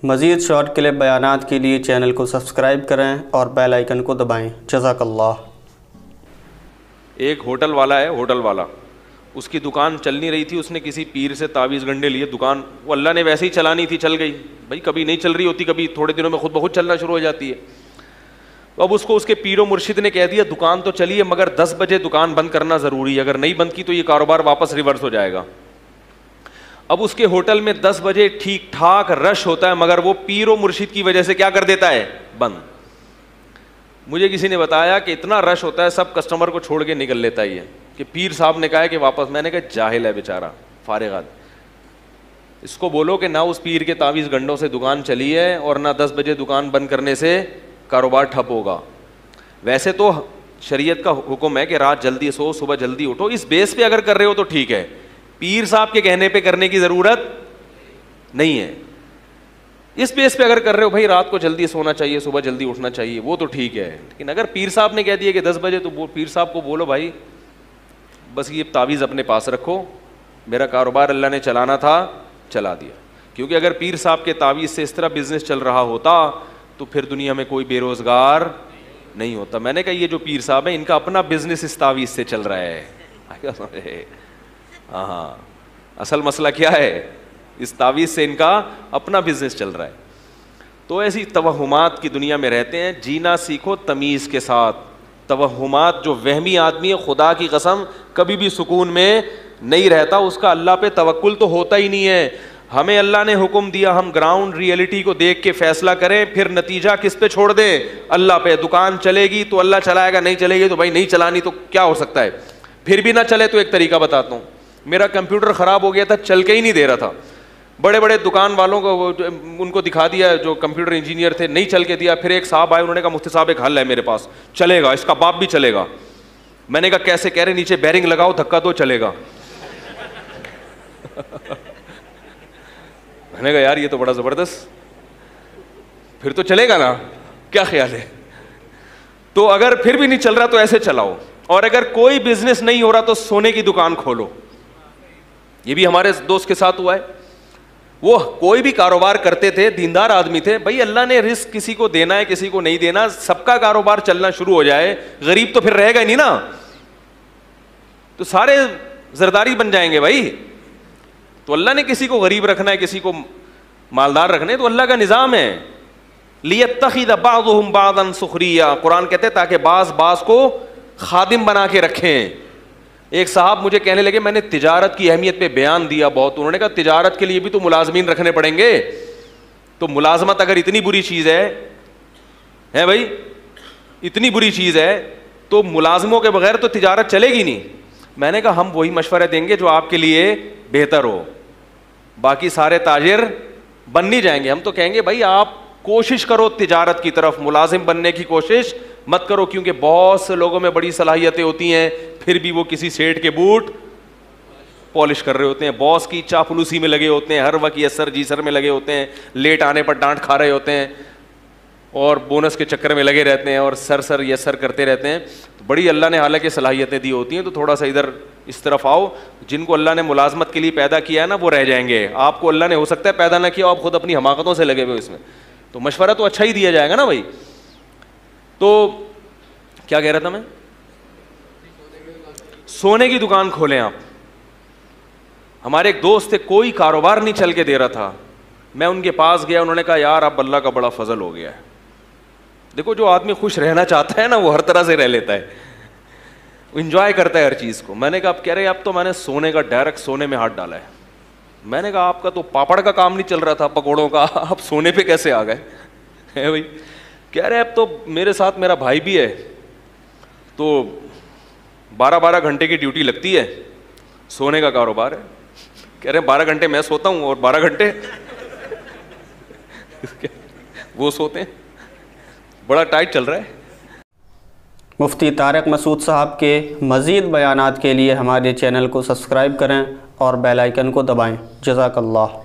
مزید short clip بیانات کے لیے چینل کو سبسکرائب کریں اور بیل آئیکن کو دبائیں۔ جزاک اللہ۔ ایک ہوٹل والا ہے، ہوٹل والا، اس کی دکان چل نہیں رہی تھی، اس نے کسی پیر سے تعویذ گنڈے لیے، دکان وہ اللہ نے ویسے ہی چلانی تھی، چل گئی بھائی، کبھی نہیں چل رہی ہوتی، کبھی تھوڑے دنوں میں خود بخود چلنا شروع ہو جاتی ہے۔ تو اب اس کو اس کے پیر و مرشد نے کہہ دیا دکان تو چلی ہے مگر 10 بجے دکان بند کرنا ضروری ہے، اگر نہیں بند کی تو یہ کاروبار واپس ریورس ہو جائے گا۔ اب اس کے ہوٹل میں 10 بجے ٹھیک ٹھاک رش ہوتا ہے، مگر وہ پیر و مرشد کی وجہ سے کیا کر دیتا ہے؟ بند۔ مجھے کسی نے بتایا کہ اتنا رش ہوتا ہے سب کسٹمر کو چھوڑ کے نکل لیتا ہی ہے، کہ پیر صاحب نے کہا ہے کہ واپس۔ میں نے کہا جاہل ہے بیچارہ، فارغ آدمی، اس کو بولو کہ نہ اس پیر کے تعویذ گنڈوں سے دکان چلی ہے اور نہ 10 بجے دکان بند کرنے سے کاروبار ٹھپ ہوگا۔ ویسے تو شریعت کا حکم ہے کہ رات جلدی سو صبح جلدی اٹھو، اس بیس پہ اگر کر رہے ہو تو ٹھیک ہے، پیر صاحب کے کہنے پہ کرنے کی ضرورت نہیں ہے۔ اس بیس پہ اگر کر رہے ہو بھائی رات کو جلدی سونا چاہیے صبح جلدی اٹھنا چاہیے، وہ تو ٹھیک ہے، لیکن اگر پیر صاحب نے کہہ دیا کہ 10 بجے تو پیر صاحب کو بولو بھائی بس یہ تعویذ اپنے پاس رکھو، میرا کاروبار اللہ نے چلانا تھا چلا دیا۔ کیونکہ اگر پیر صاحب کے تعویذ سے اس طرح بزنس چل رہا ہوتا تو پھر دنیا میں کوئی بے روزگار نہیں ہوتا۔ میں نے کہا یہ جو پیر صاحب ہیں ان کا اپنا بزنس اس تعویذ سے چل رہا ہے۔ ہاں، اصل مسئلہ کیا ہے؟ اس تعویذ سے ان کا اپنا بزنس چل رہا ہے۔ تو ایسی توہمات کی دنیا میں رہتے ہیں، جینا سیکھو تمیز کے ساتھ۔ توہمات، جو وہمی آدمی ہے خدا کی قسم کبھی بھی سکون میں نہیں رہتا، اس کا اللہ پہ توکل تو ہوتا ہی نہیں ہے۔ ہمیں اللہ نے حکم دیا ہم گراؤنڈ ریئلٹی کو دیکھ کے فیصلہ کریں، پھر نتیجہ کس پہ چھوڑ دیں؟ اللہ پہ۔ دکان چلے گی تو اللہ چلائے گا، نہیں چلے گی تو بھائی نہیں چلانی تو کیا ہو سکتا ہے؟ پھر بھی نہ چلے تو ایک طریقہ بتاتا ہوں، میرا کمپیوٹر خراب ہو گیا تھا، چل کے ہی نہیں دے رہا تھا، بڑے بڑے دکان والوں کو ان کو دکھا دیا جو کمپیوٹر انجینئر تھے، نہیں چل کے دیا۔ پھر ایک صاحب آئے، انہوں نے کہا مفتی صاحب ایک حل ہے میرے پاس، چلے گا، اس کا باپ بھی چلے گا۔ میں نے کہا کیسے؟ کہہ رہے نیچے بیرنگ لگاؤ، دھکا دو، چلے گا۔ میں نے کہا یار یہ تو بڑا زبردست، پھر تو چلے گا نا، کیا خیال ہے؟ تو اگر پھر بھی نہیں چل رہا تو ایسے چلاؤ، اور اگر کوئی بزنس نہیں ہو رہا تو سونے کی دکان کھولو۔ یہ بھی ہمارے دوست کے ساتھ ہوا ہے، وہ کوئی بھی کاروبار کرتے تھے، دیندار آدمی تھے، بھائی اللہ نے رزق کسی کو دینا ہے کسی کو نہیں دینا، سب کا کاروبار چلنا شروع ہو جائے، غریب تو پھر رہے گا ہی نہیں نا، تو سارے زرداری بن جائیں گے بھائی۔ تو اللہ نے کسی کو غریب رکھنا ہے کسی کو مالدار رکھنا ہے، تو اللہ کا نظام ہے۔ لِيَتَّخِذَ بَعْضُهُمْ بَعْضًا سُخْرِيًّا، قرآن کہتے ہیں تاکہ بعض کو خادم بنا کے رکھیں۔ ایک صاحب مجھے کہنے لگے، میں نے تجارت کی اہمیت پہ بیان دیا بہت، انہوں نے کہا تجارت کے لیے بھی تو ملازمین رکھنے پڑیں گے، تو ملازمت اگر اتنی بری چیز ہے بھائی، اتنی بری چیز ہے تو ملازموں کے بغیر تو تجارت چلے گی نہیں۔ میں نے کہا ہم وہی مشورہ دیں گے جو آپ کے لیے بہتر ہو، باقی سارے تاجر بن نہیں جائیں گے۔ ہم تو کہیں گے بھائی آپ کوشش کرو تجارت کی طرف، ملازم بننے کی کوشش مت کرو، کیونکہ بہت سے لوگوں میں بڑی صلاحیتیں ہوتی ہیں پھر بھی وہ کسی سیٹ کے بوٹ پالش کر رہے ہوتے ہیں، باس کی چاپلوسی میں لگے ہوتے ہیں، ہر وقت یس سر جی سر میں لگے ہوتے ہیں، لیٹ آنے پر ڈانٹ کھا رہے ہوتے ہیں اور بونس کے چکر میں لگے رہتے ہیں اور سر یس سر کرتے رہتے ہیں۔ بڑی اللہ نے حالانکہ صلاحیتیں دی ہوتی ہیں، تو تھوڑا سا ادھر اس طرف آؤ۔ جن کو اللہ نے ملازمت کے لیے پیدا کیا ہے نا وہ رہ جائیں گے، آپ کو اللہ نے ہو سکتا ہے پیدا نہ کیا، آپ خود اپنی حماقتوں سے لگے ہوئے اس میں، تو مشورہ تو اچھا ہی دیا جائے گا نا بھائی۔ تو کیا کہہ رہا تھا میں؟ سونے کی دکان کھولیں آپ۔ ہمارے ایک دوست تھے، کوئی کاروبار نہیں چل کے دے رہا تھا، میں ان کے پاس گیا، انہوں نے کہا یار اب اللہ کا بڑا فضل ہو گیا ہے۔ دیکھو جو آدمی خوش رہنا چاہتا ہے نا وہ ہر طرح سے رہ لیتا ہے، انجوائے کرتا ہے ہر چیز کو۔ میں نے کہا اب کہہ رہے اب تو میں نے سونے کا ڈائریکٹ سونے میں ہاتھ ڈالا ہے۔ میں نے کہا آپ کا تو پاپڑ کا کام نہیں چل رہا تھا پکوڑوں کا، آپ سونے پہ کیسے آ گئے بھائی؟ کہہ رہے اب تو میرے ساتھ میرا بھائی بھی ہے، تو 12 گھنٹے کی ڈیوٹی لگتی ہے، سونے کا کاروبار ہے۔ کہہ رہے 12 گھنٹے میں سوتا ہوں اور 12 گھنٹے وہ سوتے ہیں، بڑا ٹائٹ چل رہا ہے۔ مفتی طارق مسعود صاحب کے مزید بیانات کے لیے ہمارے چینل کو سبسکرائب کریں اور بیل آئیکن کو دبائیں۔ جزاک اللہ۔